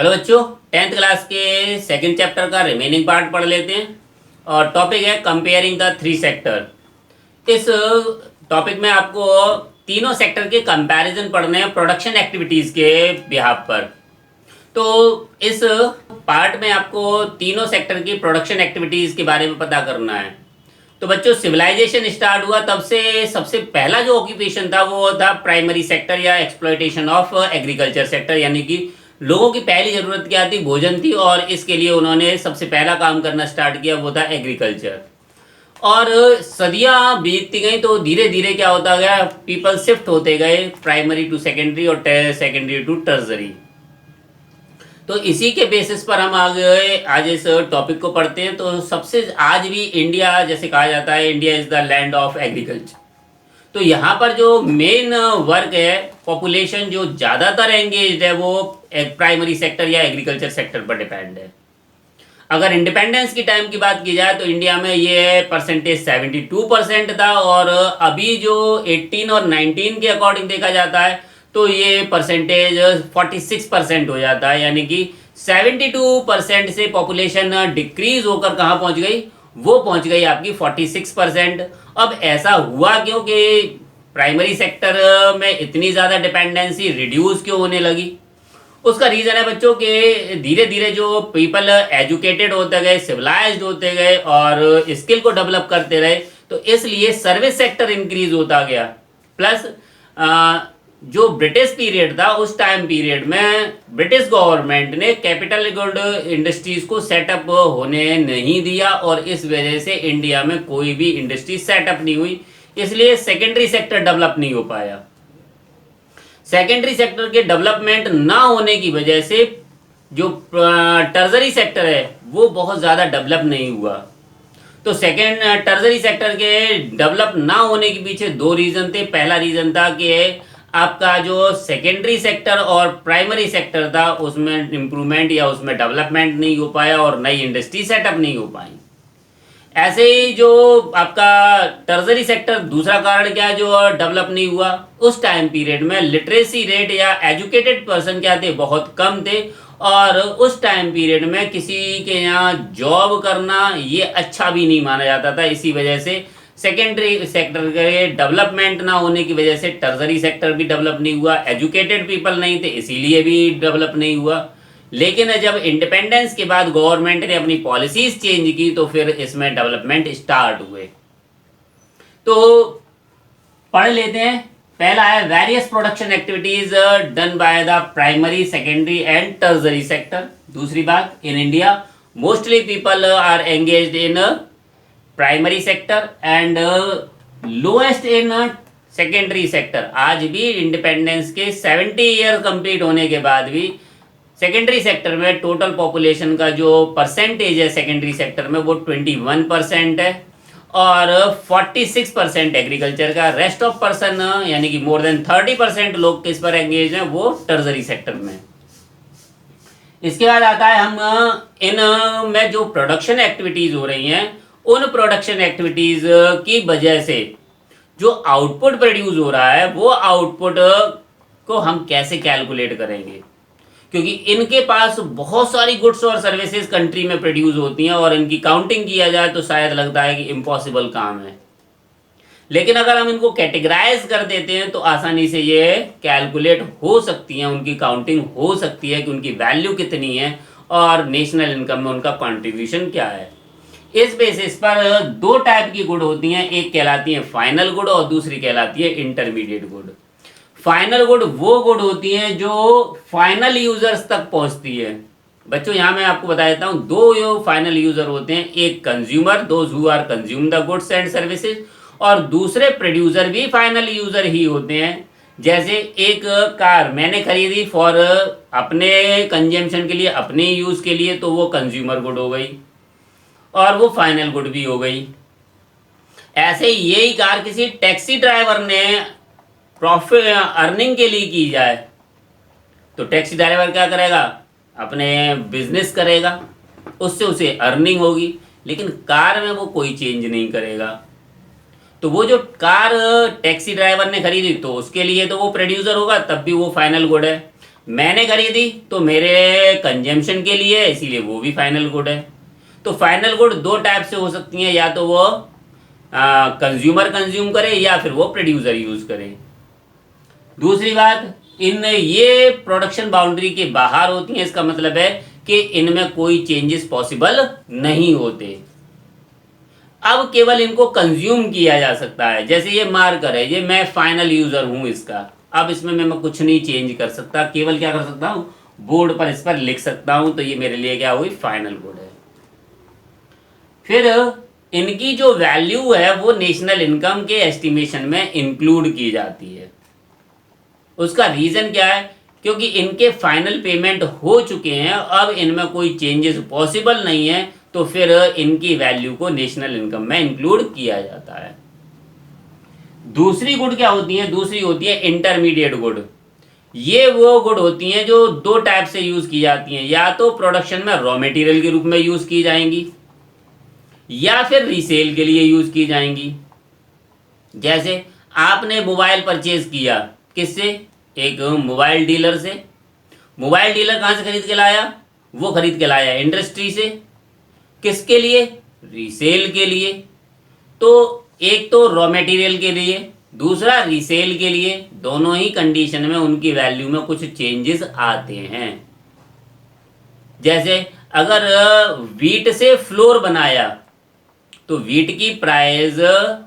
Hello बच्चों, tenth class के second chapter का रिमेनिंग पार्ट पढ़ लेते हैं। और टॉपिक है कंपेयरिंग द थ्री सेक्टर। इस टॉपिक में आपको तीनों सेक्टर के कंपैरिजन पढ़ने हैं प्रोडक्शन एक्टिविटीज के बिहाफ पर। तो इस पार्ट में आपको तीनों सेक्टर की प्रोडक्शन एक्टिविटीज के बारे में पता करना है। तो बच्चों, सिविलाइजेशन स्टार्ट हुआ तब से सबसे पहला जो ऑक्यूपेशन था वो था प्राइमरी सेक्टर या एक्सप्लॉयटेशन ऑफ एग्रीकल्चर सेक्टर, यानी कि लोगों की पहली जरूरत क्या थी? भोजन थी। और इसके लिए उन्होंने सबसे पहला काम करना स्टार्ट किया, वो था एग्रीकल्चर। और सदियां बीतती गई तो धीरे धीरे क्या होता गया, पीपल शिफ्ट होते गए प्राइमरी टू सेकेंडरी और सेकेंडरी टू टर्जरी। तो इसी के बेसिस पर हम आगे आज इस टॉपिक को पढ़ते हैं। तो सबसे आज भी इंडिया, जैसे कहा जाता है, India is the land of agriculture. तो यहाँ पर जो मेन वर्क है, पॉपुलेशन जो ज़्यादातर एंगेज है वो प्राइमरी सेक्टर या एग्रीकल्चर सेक्टर पर डिपेंड है। अगर इंडिपेंडेंस की टाइम की बात की जाए तो इंडिया में ये परसेंटेज 72% था, और अभी जो 18 और 19 के अकॉर्डिंग देखा जाता है तो ये परसेंटेज 46% हो जाता है। यानी कि 72% से पॉपुलेशन डिक्रीज होकर कहाँ पहुंच गई? वो पहुंच गई आपकी 46%। अब ऐसा हुआ क्योंकि प्राइमरी सेक्टर में इतनी ज़्यादा डिपेंडेंसी रिड्यूस क्यों होने लगी? उसका रीज़न है बच्चों के धीरे धीरे जो पीपल एजुकेटेड होते गए, सिविलाइज्ड होते गए और स्किल को डेवलप करते रहे, तो इसलिए सर्विस सेक्टर इंक्रीज होता गया। प्लस जो ब्रिटिश पीरियड था, उस टाइम पीरियड में ब्रिटिश गवर्नमेंट ने कैपिटल गुड इंडस्ट्रीज को सेटअप होने नहीं दिया, और इस वजह से इंडिया में कोई भी इंडस्ट्री सेटअप नहीं हुई। इसलिए सेकेंडरी सेक्टर डेवलप नहीं हो पाया। सेकेंडरी सेक्टर के डेवलपमेंट ना होने की वजह से जो टर्जरी सेक्टर है वो बहुत ज़्यादा डेवलप नहीं हुआ। तो टर्जरी सेक्टर के डेवलप ना होने के पीछे दो रीज़न थे। पहला रीज़न था कि आपका जो सेकेंडरी सेक्टर और प्राइमरी सेक्टर था उसमें इम्प्रूवमेंट या उसमें डेवलपमेंट नहीं हो पाया और नई इंडस्ट्री सेटअप नहीं हो पाई। ऐसे ही जो आपका टर्जरी सेक्टर, दूसरा कारण क्या है जो डेवलप नहीं हुआ? उस टाइम पीरियड में लिटरेसी रेट या एजुकेटेड पर्सन क्या थे? बहुत कम थे। और उस टाइम पीरियड में किसी के यहाँ जॉब करना ये अच्छा भी नहीं माना जाता था। इसी वजह से सेकेंडरी सेक्टर के डेवलपमेंट ना होने की वजह से टर्जरी सेक्टर भी डेवलप नहीं हुआ। एजुकेटेड पीपल नहीं थे, इसीलिए भी डेवलप नहीं हुआ। लेकिन जब इंडिपेंडेंस के बाद गवर्नमेंट ने अपनी पॉलिसीज चेंज की तो फिर इसमें डेवलपमेंट स्टार्ट हुए। तो पढ़ लेते हैं। पहला है various production activities done by the primary, secondary and tertiary sector. दूसरी बात, in India mostly people are engaged in primary sector and lowest in secondary sector. आज भी इंडिपेंडेंस के 70 ईयर कंप्लीट होने के बाद भी सेकेंडरी सेक्टर में टोटल पॉपुलेशन का जो परसेंटेज है सेकेंडरी सेक्टर में वो 21% है, और 46% एग्रीकल्चर का। रेस्ट ऑफ पर्सन यानी कि मोर देन 30% लोग किस पर एंगेज हैं? वो टर्जरी सेक्टर में। इसके बाद आता है हम इन में जो प्रोडक्शन एक्टिविटीज हो रही हैं, उन प्रोडक्शन एक्टिविटीज की वजह से जो आउटपुट प्रोड्यूस हो रहा है वो आउटपुट को हम कैसे कैलकुलेट करेंगे? क्योंकि इनके पास बहुत सारी गुड्स और सर्विसेज कंट्री में प्रोड्यूस होती हैं और इनकी काउंटिंग किया जाए तो शायद लगता है कि इम्पॉसिबल काम है। लेकिन अगर हम इनको कैटेगराइज कर देते हैं तो आसानी से ये कैलकुलेट हो सकती हैं, उनकी काउंटिंग हो सकती है कि उनकी वैल्यू कितनी है और नेशनल इनकम में उनका कॉन्ट्रीब्यूशन क्या है। इस बेसिस पर दो टाइप की गुड होती हैं, एक कहलाती है फाइनल गुड और दूसरी कहलाती है इंटरमीडिएट गुड। फाइनल गुड वो गुड होती है जो फाइनल यूजर्स तक पहुंचती है। बच्चों, यहाँ मैं आपको बता देता हूँ, दो फाइनल यूजर होते हैं, एक consumer, those who are consume the goods and services, और दूसरे प्रोड्यूसर भी फाइनल यूजर ही होते हैं। जैसे एक कार मैंने खरीदी फॉर अपने कंजम्पशन के लिए, अपने यूज के लिए, तो वो कंज्यूमर गुड हो गई और वो फाइनल गुड भी हो गई। ऐसे यही कार किसी टैक्सी ड्राइवर ने प्रॉफिट अर्निंग के लिए की जाए तो टैक्सी ड्राइवर क्या करेगा? अपने बिजनेस करेगा, उससे उसे अर्निंग होगी। लेकिन कार में वो कोई चेंज नहीं करेगा। तो वो जो कार टैक्सी ड्राइवर ने खरीदी तो उसके लिए तो वो प्रोड्यूसर होगा, तब भी वो फाइनल गुड है। मैंने खरीदी तो मेरे कंजम्पशन के लिए है, इसीलिए वो भी फाइनल गुड है। तो फाइनल गुड दो टाइप से हो सकती हैं, या तो वो कंज्यूमर कंज्यूम करे या फिर वो प्रोड्यूसर यूज करे। दूसरी बात, इन ये प्रोडक्शन बाउंड्री के बाहर होती हैं, इसका मतलब है कि इनमें कोई चेंजेस पॉसिबल नहीं होते। अब केवल इनको कंज्यूम किया जा सकता है। जैसे ये मार्कर है, ये मैं फाइनल यूजर हूं इसका, अब इसमें मैं कुछ नहीं चेंज कर सकता, केवल क्या कर सकता हूं, बोर्ड पर इस पर लिख सकता हूं, तो ये मेरे लिए क्या हुई, फाइनल गुड है। फिर इनकी जो वैल्यू है वो नेशनल इनकम के एस्टिमेशन में इंक्लूड की जाती है। उसका रीजन क्या है, क्योंकि इनके फाइनल पेमेंट हो चुके हैं, अब इनमें कोई चेंजेस पॉसिबल नहीं है, तो फिर इनकी वैल्यू को नेशनल इनकम में इंक्लूड किया जाता है। दूसरी गुड क्या होती है, दूसरी होती है इंटरमीडिएट गुड। ये वो गुड होती हैं जो दो टाइप से यूज की जाती हैं, या तो प्रोडक्शन में रॉ मटेरियल के रूप में यूज की जाएंगी, या फिर रीसेल के लिए यूज की जाएंगी। जैसे आपने मोबाइल परचेज किया, किससे, एक मोबाइल डीलर से। मोबाइल डीलर कहां से खरीद के लाया, वो खरीद के लाया इंडस्ट्री से। किसके लिए, रीसेल के लिए। तो एक तो रॉ मटेरियल के लिए, दूसरा रीसेल के लिए, दोनों ही कंडीशन में उनकी वैल्यू में कुछ चेंजेस आते हैं। जैसे अगर वीट से फ्लोर बनाया, तो वीट की प्राइस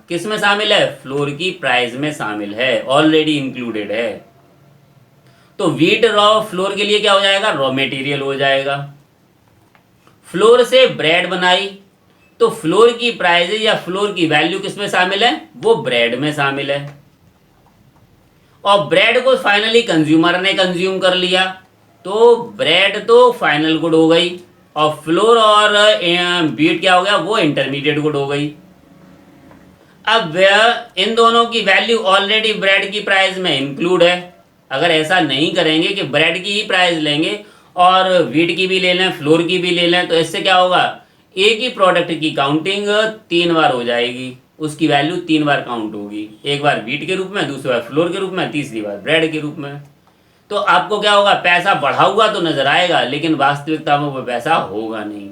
किस में शामिल है, फ्लोर की प्राइस में शामिल है, ऑलरेडी इंक्लूडेड है। तो वीट रॉ फ्लोर के लिए क्या हो जाएगा, रॉ मटेरियल हो जाएगा। फ्लोर से ब्रेड बनाई, तो फ्लोर की प्राइस या फ्लोर की वैल्यू किस में शामिल है, वो ब्रेड में शामिल है। और ब्रेड को फाइनली कंज्यूमर ने कंज्यूम कर लिया, तो ब्रेड तो फाइनल गुड हो गई, और फ्लोर और वीट क्या हो गया, वो इंटरमीडिएट गुड हो गई। अब इन दोनों की वैल्यू ऑलरेडी ब्रेड की प्राइस में इंक्लूड है। अगर ऐसा नहीं करेंगे कि ब्रेड की ही प्राइस लेंगे और वीट की भी ले लें, फ्लोर की भी ले लें, तो इससे क्या होगा, एक ही प्रोडक्ट की काउंटिंग 3 बार हो जाएगी, उसकी वैल्यू 3 बार काउंट होगी, एक बार वीट के रूप में, दूसरी बार फ्लोर के रूप में, तीसरी बार ब्रेड के रूप में। तो आपको क्या होगा, पैसा बढ़ा हुआ तो नजर आएगा, लेकिन वास्तविकता में वो पैसा होगा नहीं।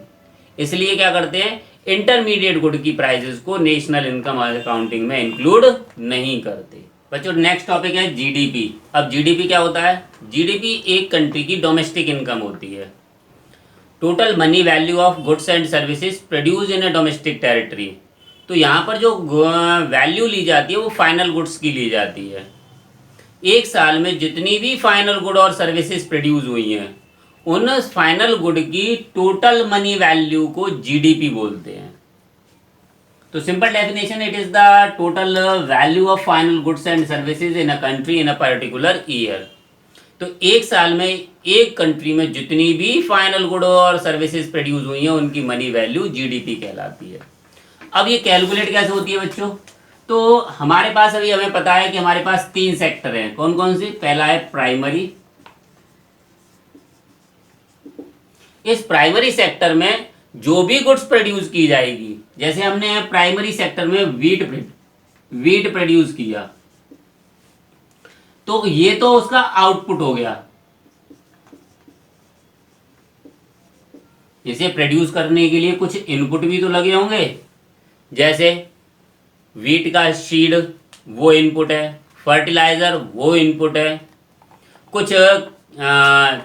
इसलिए क्या करते हैं, इंटरमीडिएट गुड की प्राइसेस को नेशनल इनकम अकाउंटिंग में इंक्लूड नहीं करते। बच्चों नेक्स्ट टॉपिक है जीडीपी। अब जीडीपी क्या होता है, जीडीपी एक कंट्री की डोमेस्टिक इनकम होती है, total money value of goods and services produce in A domestic territory. तो यहाँ पर जो वैल्यू ली जाती है वो फाइनल गुड्स की ली जाती है। एक साल में जितनी भी फाइनल गुड और सर्विसेज प्रोड्यूस हुई हैं, उन फाइनल गुड की टोटल मनी वैल्यू को जीडीपी बोलते हैं। तो simple definition, it is the total value of final goods and services in a country in a particular year. तो एक साल में एक कंट्री में जितनी भी फाइनल गुड और सर्विसेज प्रोड्यूस हुई हैं, उनकी मनी वैल्यू जीडीपी कहलाती है। अब ये कैलकुलेट कैसे होती है बच्चों, तो हमारे पास अभी हमें पता है कि हमारे पास 3 सेक्टर हैं। कौन कौन से, पहला है प्राइमरी। इस प्राइमरी सेक्टर में जो भी गुड्स प्रोड्यूस की जाएगी, जैसे हमने प्राइमरी सेक्टर में वीट प्रोड्यूस किया, तो ये तो उसका आउटपुट हो गया। इसे प्रोड्यूस करने के लिए कुछ इनपुट भी तो लगे होंगे, जैसे वीट का सीड वो इनपुट है, फर्टिलाइजर वो इनपुट है, कुछ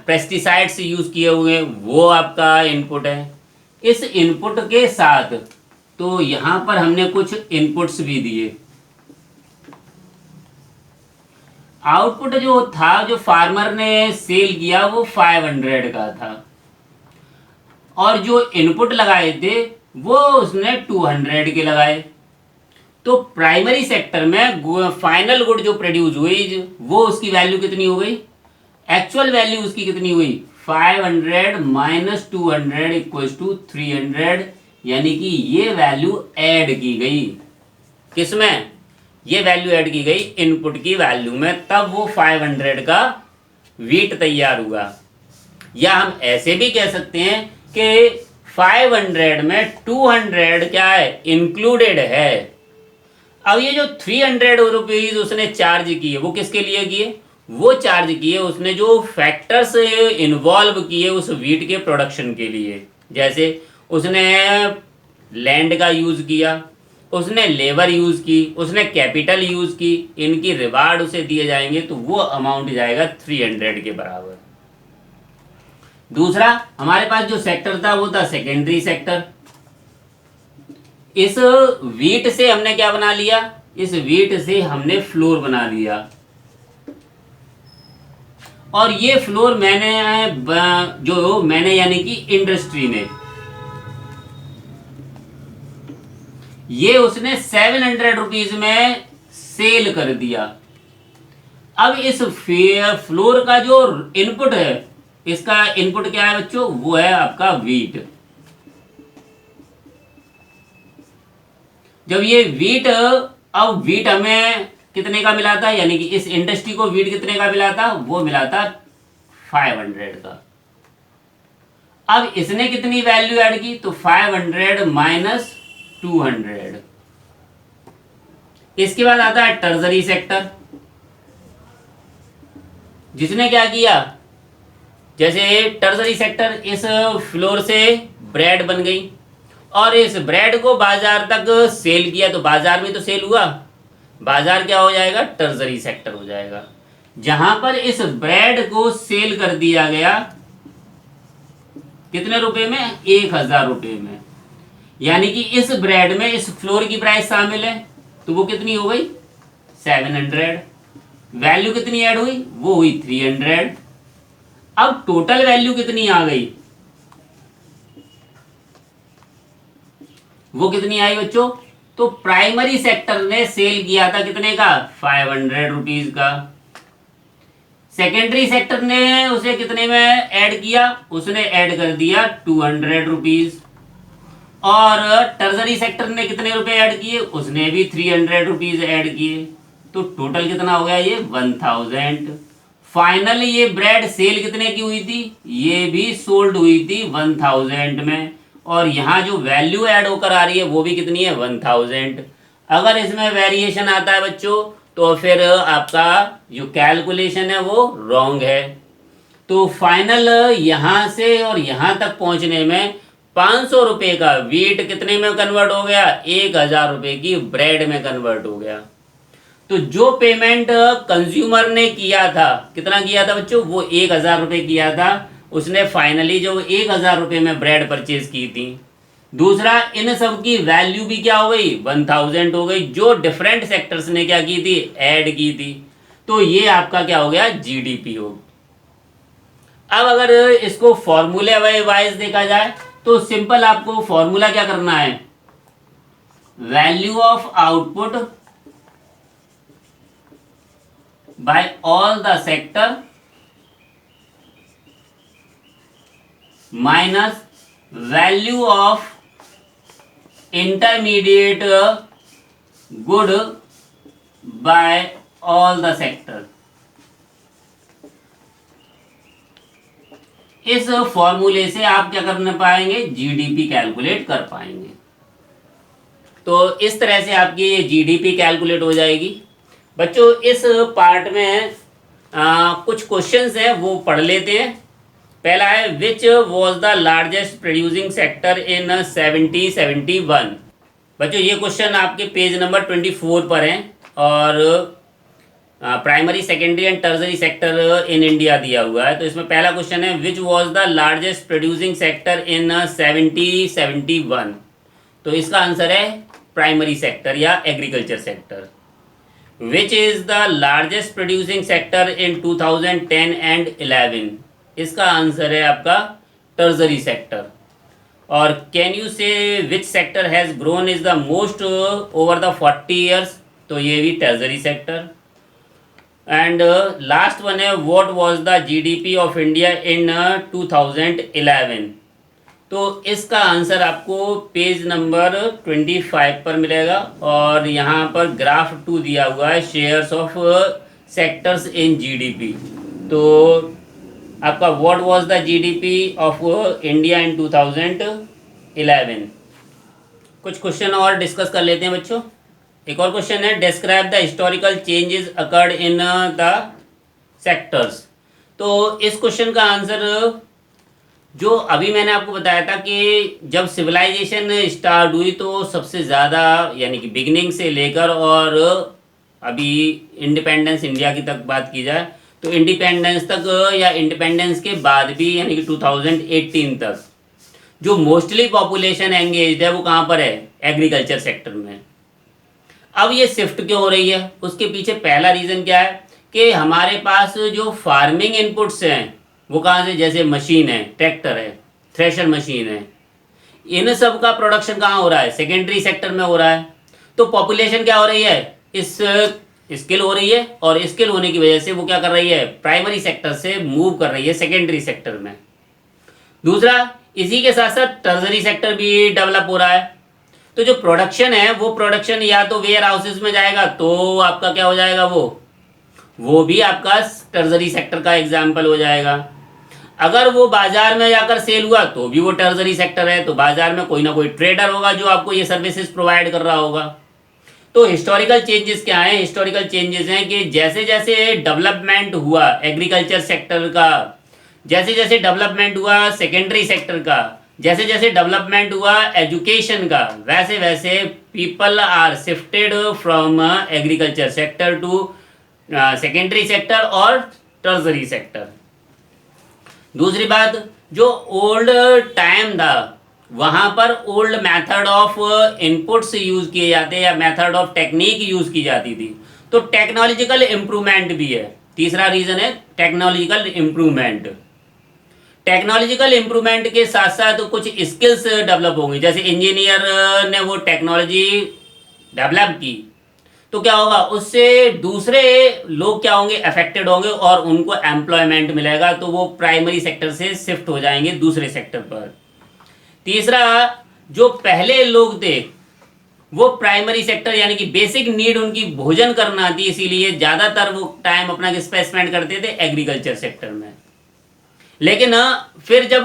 पेस्टिसाइड्स यूज किए हुए वो आपका इनपुट है। इस इनपुट के साथ तो यहां पर हमने कुछ इनपुट्स भी दिए। आउटपुट जो था, जो फार्मर ने सेल किया, वो 500 का था, और जो इनपुट लगाए थे वो उसने 200 के लगाए। तो प्राइमरी सेक्टर में फाइनल गुड जो प्रोड्यूस हुई, वो उसकी वैल्यू कितनी हो गई, एक्चुअल वैल्यू उसकी कितनी हुई, 500 माइनस 200 इक्वल्स टू 300, यानी कि ये वैल्यू ऐड की गई। किसमें, ये वैल्यू ऐड की गई इनपुट की वैल्यू में, तब वो 500 का वीट तैयार हुआ। या हम ऐसे भी कह सकते हैं कि 500 में 200 क्या है, इंक्लूडेड है। अब ये जो 300 रुपीज उसने चार्ज किए, वो किसके लिए किए, वो चार्ज किए उसने जो फैक्टर्स इन्वॉल्व किए उस वीट के प्रोडक्शन के लिए। जैसे उसने लैंड का यूज़ किया, उसने लेबर यूज़ की, उसने कैपिटल यूज़ की, इनकी रिवार्ड उसे दिए जाएंगे, तो वो अमाउंट जाएगा 300 के बराबर। दूसरा हमारे पास जो सेक्टर था वो था सेकेंडरी सेक्टर। इस वीट से हमने क्या बना लिया, इस वीट से हमने फ्लोर बना लिया, और ये फ्लोर मैंने यानी कि इंडस्ट्री ने, ये उसने 700 रुपीज में सेल कर दिया। अब इस फ्लोर का जो इनपुट है, इसका इनपुट क्या है बच्चों, वो है आपका वीट। जब ये वीट, अब वीट हमें कितने का मिला था, यानी कि इस इंडस्ट्री को वीट कितने का मिला था, वो मिला था 500 का। अब इसने कितनी वैल्यू ऐड की, तो 500 माइनस 200। इसके बाद आता है टर्जरी सेक्टर, जिसने क्या किया, जैसे टर्जरी सेक्टर, इस फ्लोर से ब्रेड बन गई और इस ब्रेड को बाजार तक सेल किया, तो बाजार में तो सेल हुआ, बाजार क्या हो जाएगा, टर्जरी सेक्टर हो जाएगा। जहां पर इस ब्रेड को सेल कर दिया गया कितने रुपए में, 1000 रुपए में, यानी कि इस ब्रेड में इस फ्लोर की प्राइस शामिल है, तो वो कितनी हो गई 700। वैल्यू कितनी ऐड हुई, वो हुई 300। अब टोटल वैल्यू कितनी आ गई, वो कितनी आई बच्चों, तो प्राइमरी सेक्टर ने सेल किया था कितने का, 500 रुपीज का। सेकेंडरी सेक्टर ने उसे कितने में ऐड किया, उसने ऐड कर दिया 200 रुपीज। और टर्जरी सेक्टर ने कितने रुपए ऐड किए, उसने भी 300 रुपीज ऐड किए, तो टोटल कितना हो गया, ये 1000। फाइनली ये ब्रेड सेल कितने की हुई थी, ये भी सोल्ड हुई थी 1000 में, और यहाँ जो वैल्यू ऐड होकर आ रही है वो भी कितनी है, 1000। अगर इसमें वेरिएशन आता है बच्चों, तो फिर आपका जो कैलकुलेशन है वो रॉन्ग है। तो फाइनल यहाँ से और यहाँ तक पहुँचने में 500 रुपये का वीट कितने में कन्वर्ट हो गया, 1000 रुपये की ब्रेड में कन्वर्ट हो गया। तो जो पेमेंट कंज्यूमर ने किया था, कितना किया था बच्चों, वो 1000 रुपये किया था, उसने फाइनली जो 1000 रुपये में ब्रेड परचेज की थी। दूसरा, इन सब की वैल्यू भी क्या हो गई, 1000 हो गई, जो डिफरेंट सेक्टर्स ने क्या की थी, ऐड की थी। तो ये आपका क्या हो गया, जीडीपी हो। अब अगर इसको फॉर्मूले वाइज देखा जाए, तो सिंपल आपको फॉर्मूला क्या करना है, value of output by all the sector minus value of intermediate good by all the sector. इस फॉर्मूले से आप क्या करने पाएंगे, जीडीपी कैलकुलेट कर पाएंगे। तो इस तरह से आपकी ये जीडीपी कैलकुलेट हो जाएगी। बच्चों इस पार्ट में कुछ क्वेश्चंस हैं वो पढ़ लेते हैं। पहला है, which was the largest producing sector in 1771। बच्चों ये क्वेश्चन आपके पेज नंबर 24 पर है, और primary secondary and tertiary sector in India दिया हुआ है। तो इसमें पहला क्वेश्चन है, which was the largest producing sector in 1771। तो इसका आंसर है प्राइमरी सेक्टर या agriculture sector. Which is the largest producing sector in 2010 and 11। इसका आंसर है आपका टर्जरी सेक्टर। और कैन यू से which sector has grown is the most over the 40 years. तो ये भी टर्जरी सेक्टर। एंड लास्ट वन है, what was the GDP of India in 2011। तो इसका आंसर आपको पेज नंबर 25 पर मिलेगा, और यहाँ पर ग्राफ 2 दिया हुआ है, shares of sectors in GDP. तो आपका what was the GDP of India in 2011। कुछ क्वेश्चन और डिस्कस कर लेते हैं बच्चों। एक और क्वेश्चन है, describe the historical changes occurred in the sectors. तो इस क्वेश्चन का आंसर जो अभी मैंने आपको बताया था कि जब सिविलाइजेशन स्टार्ट हुई तो सबसे ज़्यादा यानी कि बिगिनिंग से लेकर और अभी इंडिपेंडेंस इंडिया की तक बात की जाए तो इंडिपेंडेंस तक या इंडिपेंडेंस के बाद भी यानी कि 2018 तक जो मोस्टली पॉपुलेशन एंगेज्ड है वो कहाँ पर है? एग्रीकल्चर सेक्टर में। अब ये शिफ्ट क्यों हो रही है? उसके पीछे पहला रीज़न क्या है कि हमारे पास जो फार्मिंग इनपुट्स हैं वो कहाँ से, जैसे मशीन है, ट्रैक्टर है, थ्रेशर मशीन है, इन सब का प्रोडक्शन कहाँ हो रहा है? सेकेंडरी सेक्टर में हो रहा है। तो पॉपुलेशन क्या हो रही है? इस स्किल हो रही है और स्किल होने की वजह से वो क्या कर रही है? प्राइमरी सेक्टर से मूव कर रही है सेकेंडरी सेक्टर में। दूसरा, इसी के साथ साथ टर्जरी सेक्टर भी डेवलप हो रहा है। तो जो प्रोडक्शन है वो प्रोडक्शन या तो वेयर हाउसेज में जाएगा तो आपका क्या हो जाएगा? वो भी आपका टर्जरी सेक्टर का एग्जाम्पल हो जाएगा। अगर वो बाजार में जाकर सेल हुआ तो भी वो टर्जरी सेक्टर है। तो बाजार में कोई ना कोई ट्रेडर होगा जो आपको ये सर्विसेज प्रोवाइड कर रहा होगा। तो हिस्टोरिकल चेंजेस क्या हैं? हिस्टोरिकल चेंजेस हैं कि जैसे जैसे डेवलपमेंट हुआ एग्रीकल्चर सेक्टर का, जैसे जैसे डेवलपमेंट हुआ सेकेंडरी सेक्टर का, जैसे जैसे डेवलपमेंट हुआ एजुकेशन का, वैसे वैसे people are shifted from agriculture sector to secondary sector और टर्जरी सेक्टर। दूसरी बात, जो ओल्ड टाइम था वहाँ पर old method of inputs use किए जाते या मेथड ऑफ टेक्निक यूज़ की जाती थी। तो टेक्नोलॉजिकल इम्प्रूवमेंट भी है। तीसरा रीज़न है टेक्नोलॉजिकल इम्प्रूवमेंट। टेक्नोलॉजिकल इम्प्रूवमेंट के साथ साथ कुछ स्किल्स डेवलप होंगी। जैसे इंजीनियर ने वो टेक्नोलॉजी डेवलप की तो क्या होगा? उससे दूसरे लोग क्या होंगे? अफेक्टेड होंगे और उनको एम्प्लॉयमेंट मिलेगा। तो वो प्राइमरी सेक्टर से शिफ्ट हो जाएंगे दूसरे सेक्टर पर। तीसरा, जो पहले लोग थे वो प्राइमरी सेक्टर यानी कि बेसिक नीड उनकी भोजन करना थी, इसीलिए ज़्यादातर वो टाइम अपना किस पे स्पेंड करते थे? एग्रीकल्चर सेक्टर में। लेकिन फिर जब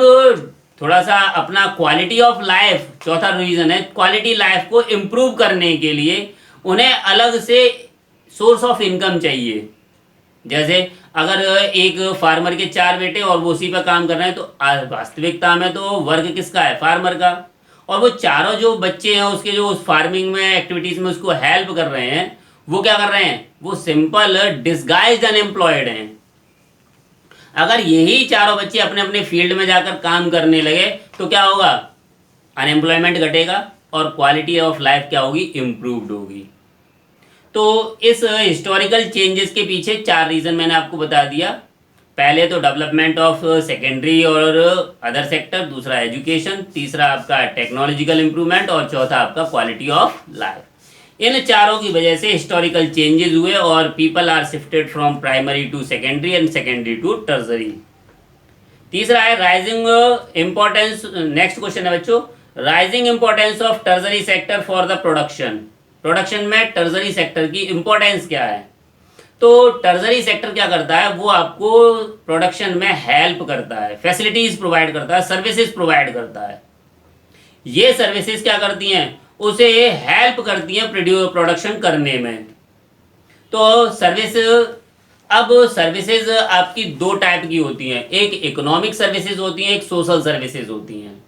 थोड़ा सा अपना क्वालिटी ऑफ लाइफ, चौथा रीज़न है, क्वालिटी लाइफ को इम्प्रूव करने के लिए उन्हें अलग से सोर्स ऑफ इनकम चाहिए। जैसे अगर एक फार्मर के 4 बेटे और वो उसी पर काम कर रहे हैं तो वास्तविकता में तो वर्क किसका है? फार्मर का। और वो चारों जो बच्चे हैं उसके जो उस फार्मिंग में एक्टिविटीज़ में उसको हेल्प कर रहे हैं वो क्या कर रहे हैं? वो सिंपल डिस्गाइज्ड अनएम्प्लॉयड हैं। अगर यही चारों बच्चे अपने अपने फील्ड में जाकर काम करने लगे तो क्या होगा? अनएम्प्लॉयमेंट घटेगा और क्वालिटी ऑफ लाइफ क्या होगी? इम्प्रूव्ड होगी। तो इस हिस्टोरिकल चेंजेस के पीछे 4 रीज़न मैंने आपको बता दिया। पहले तो डेवलपमेंट ऑफ सेकेंडरी और अदर सेक्टर, दूसरा एजुकेशन, तीसरा आपका टेक्नोलॉजिकल इम्प्रूवमेंट और चौथा आपका क्वालिटी ऑफ लाइफ। इन चारों की वजह से हिस्टोरिकल चेंजेस हुए और people are shifted from primary to secondary and secondary to tertiary. तीसरा है राइजिंग इंपॉर्टेंस। नेक्स्ट क्वेश्चन है बच्चों, rising importance of tertiary sector for the production. Production में टर्जरी सेक्टर की इंपॉर्टेंस क्या है? तो टर्जरी सेक्टर क्या करता है? वो आपको प्रोडक्शन में हेल्प करता है, फैसिलिटीज प्रोवाइड करता है, सर्विसेज प्रोवाइड करता है। ये सर्विसेज क्या करती हैं? उसे हेल्प करती हैं प्रोडक्शन करने में। तो सर्विसेज आपकी 2 टाइप की होती हैं, एक इकोनॉमिक सर्विसेज होती हैं, एक सोशल सर्विसेज होती हैं।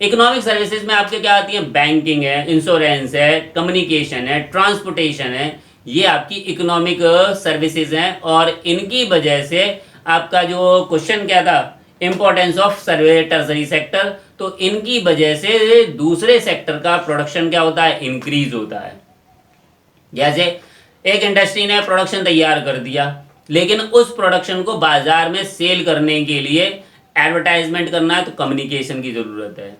इकोनॉमिक सर्विसेज में आपके क्या आती हैं? बैंकिंग है, इंश्योरेंस है, कम्युनिकेशन है, ट्रांसपोर्टेशन है। ये आपकी इकोनॉमिक सर्विसेज हैं और इनकी वजह से आपका जो क्वेश्चन क्या था? Importance of tertiary sector. तो इनकी वजह से दूसरे सेक्टर का प्रोडक्शन क्या होता है? इंक्रीज होता है। जैसे एक इंडस्ट्री ने प्रोडक्शन तैयार कर दिया लेकिन उस प्रोडक्शन को बाजार में सेल करने के लिए एडवर्टाइजमेंट करना है तो कम्युनिकेशन की ज़रूरत है,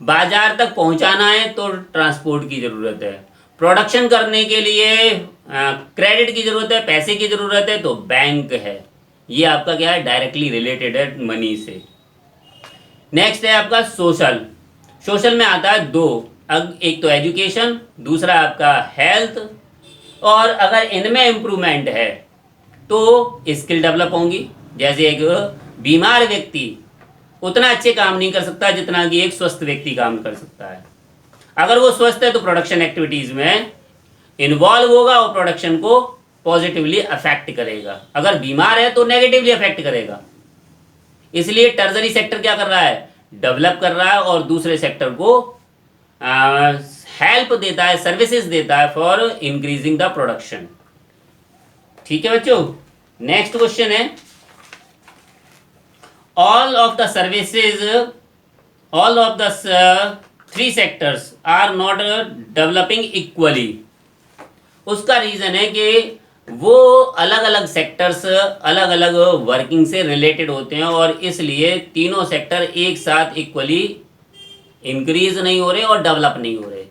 बाजार तक पहुंचाना है तो ट्रांसपोर्ट की ज़रूरत है, प्रोडक्शन करने के लिए क्रेडिट की ज़रूरत है, पैसे की ज़रूरत है तो बैंक है। ये आपका क्या है? डायरेक्टली रिलेटेड है मनी से। नेक्स्ट है आपका सोशल। सोशल में आता है 2, एक तो एजुकेशन, दूसरा आपका हेल्थ। और अगर इनमें इम्प्रूवमेंट है तो स्किल डेवलप होंगी। जैसे एक बीमार व्यक्ति उतना अच्छे काम नहीं कर सकता जितना कि एक स्वस्थ व्यक्ति काम कर सकता है। अगर वो स्वस्थ है तो प्रोडक्शन एक्टिविटीज़ में इन्वॉल्व होगा और प्रोडक्शन को पॉजिटिवली अफेक्ट करेगा, अगर बीमार है तो नेगेटिवली अफेक्ट करेगा। इसलिए टर्जरी सेक्टर क्या कर रहा है, डेवलप कर रहा है और दूसरे सेक्टर को हेल्प देता है, सर्विसेज देता है फॉर इंक्रीजिंग द प्रोडक्शन। ठीक है बच्चों, नेक्स्ट क्वेश्चन है, all of the services, all of the three sectors are not developing equally. उसका रीजन है कि वो अलग अलग सेक्टर्स अलग अलग वर्किंग से रिलेटेड होते हैं और इसलिए तीनों सेक्टर एक साथ इक्वली इंक्रीज नहीं हो रहे और डेवलप नहीं हो रहे।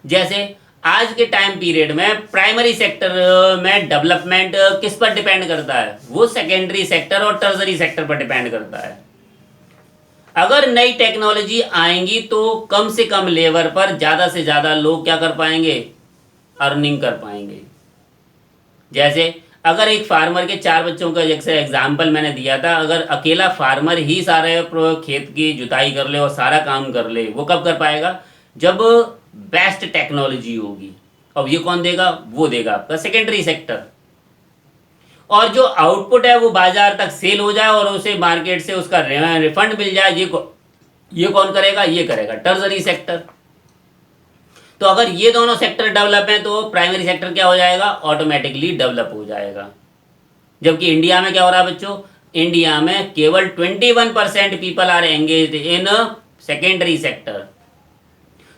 जैसे आज के टाइम पीरियड में प्राइमरी सेक्टर में डेवलपमेंट किस पर डिपेंड करता है, वो सेकेंडरी सेक्टर और टर्जरी सेक्टर पर डिपेंड करता है। अगर नई टेक्नोलॉजी आएंगी तो कम से कम लेबर पर ज़्यादा से ज़्यादा लोग क्या कर पाएंगे, अर्निंग कर पाएंगे। जैसे अगर एक फार्मर के 4 बच्चों का जैसे एग्जाम्पल मैंने दिया था, अगर अकेला फार्मर ही सारे खेत की जुताई कर ले और सारा काम कर ले, वो कब कर पाएगा, जब बेस्ट टेक्नोलॉजी होगी। अब ये कौन देगा, वो देगा आपका सेकेंडरी सेक्टर। और जो आउटपुट है वो बाजार तक सेल हो जाए और उसे मार्केट से उसका रिफंड मिल जाए, ये कौन करेगा, ये करेगा टर्जरी सेक्टर। तो अगर ये दोनों सेक्टर डेवलप हैं तो प्राइमरी सेक्टर क्या हो जाएगा, ऑटोमेटिकली डेवलप हो जाएगा। जबकि इंडिया में क्या हो रहा है बच्चों, इंडिया में केवल 21% people are engaged in secondary sector.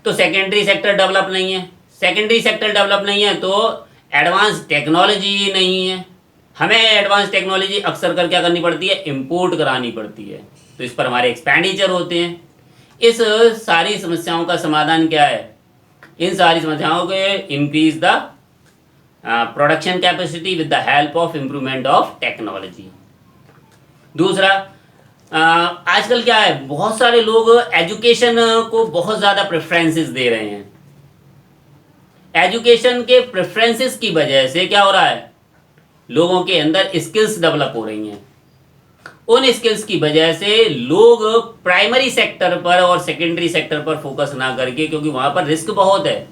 तो सेकेंडरी सेक्टर डेवलप नहीं है, सेकेंडरी सेक्टर डेवलप नहीं है तो एडवांस टेक्नोलॉजी नहीं है। हमें एडवांस टेक्नोलॉजी अक्सर कर क्या करनी पड़ती है, इंपोर्ट करानी पड़ती है, तो इस पर हमारे एक्सपेंडिचर होते हैं। इस सारी समस्याओं का समाधान क्या है, इन सारी समस्याओं के increase the production capacity with the help of improvement of technology. दूसरा, आजकल क्या है, बहुत सारे लोग एजुकेशन को बहुत ज़्यादा प्रेफरेंसेस दे रहे हैं। एजुकेशन के प्रेफरेंसेस की वजह से क्या हो रहा है, लोगों के अंदर स्किल्स डेवलप हो रही हैं। उन स्किल्स की वजह से लोग प्राइमरी सेक्टर पर और सेकेंडरी सेक्टर पर फोकस ना करके, क्योंकि वहां पर रिस्क बहुत है,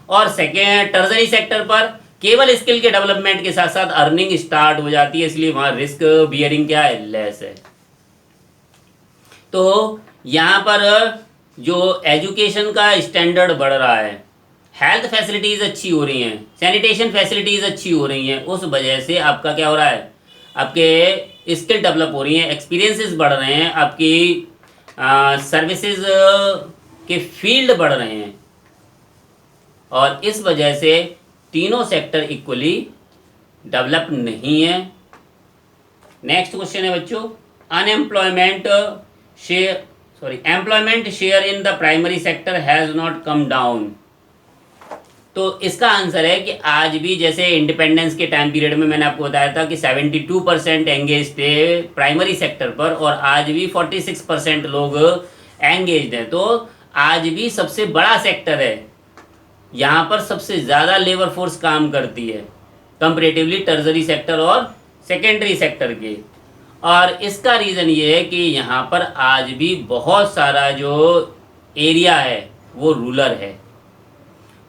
और सेकेंड टर्जरी सेक्टर पर केवल स्किल के डेवलपमेंट के साथ साथ अर्निंग स्टार्ट हो जाती है, इसलिए वहां रिस्क बियरिंग क्या है, लेस है। तो यहाँ पर जो एजुकेशन का स्टैंडर्ड बढ़ रहा है, हेल्थ फैसिलिटीज़ अच्छी हो रही हैं, सैनिटेशन फैसिलिटीज़ अच्छी हो रही हैं, उस वजह से आपका क्या हो रहा है, आपके स्किल डेवलप हो रही हैं, एक्सपीरियंसेस बढ़ रहे हैं, आपकी सर्विसेज के फील्ड बढ़ रहे हैं, और इस वजह से तीनों सेक्टर इक्वली डेवलप नहीं है। नेक्स्ट क्वेश्चन है बच्चों, unemployment employment share in the primary sector has not come down. तो इसका आंसर है कि आज भी जैसे इंडिपेंडेंस के टाइम पीरियड में मैंने आपको बताया था कि 72% एंगेज थे प्राइमरी सेक्टर पर, और आज भी 46% लोग एंगेज्ड हैं। तो आज भी सबसे बड़ा सेक्टर है, यहाँ पर सबसे ज़्यादा लेबर फोर्स काम करती है कंपैरेटिवली टर्जरी सेक्टर और सेकेंडरी सेक्टर के। और इसका रीज़न ये है कि यहाँ पर आज भी बहुत सारा जो एरिया है वो रूरल है।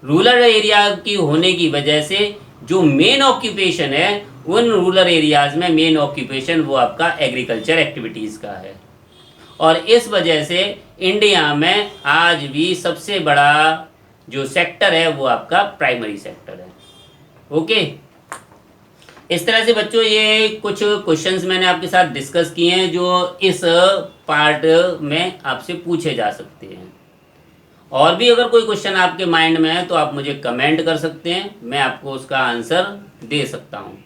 रूरल एरिया की होने की वजह से जो मेन ऑक्यूपेशन है उन रूरल एरियाज़ में मेन ऑक्यूपेशन वो आपका एग्रीकल्चर एक्टिविटीज़ का है, और इस वजह से इंडिया में आज भी सबसे बड़ा जो सेक्टर है वो आपका प्राइमरी सेक्टर है। ओके, इस तरह से बच्चों ये कुछ क्वेश्चंस मैंने आपके साथ डिस्कस किए हैं जो इस पार्ट में आपसे पूछे जा सकते हैं। और भी अगर कोई क्वेश्चन आपके माइंड में है तो आप मुझे कमेंट कर सकते हैं, मैं आपको उसका आंसर दे सकता हूँ।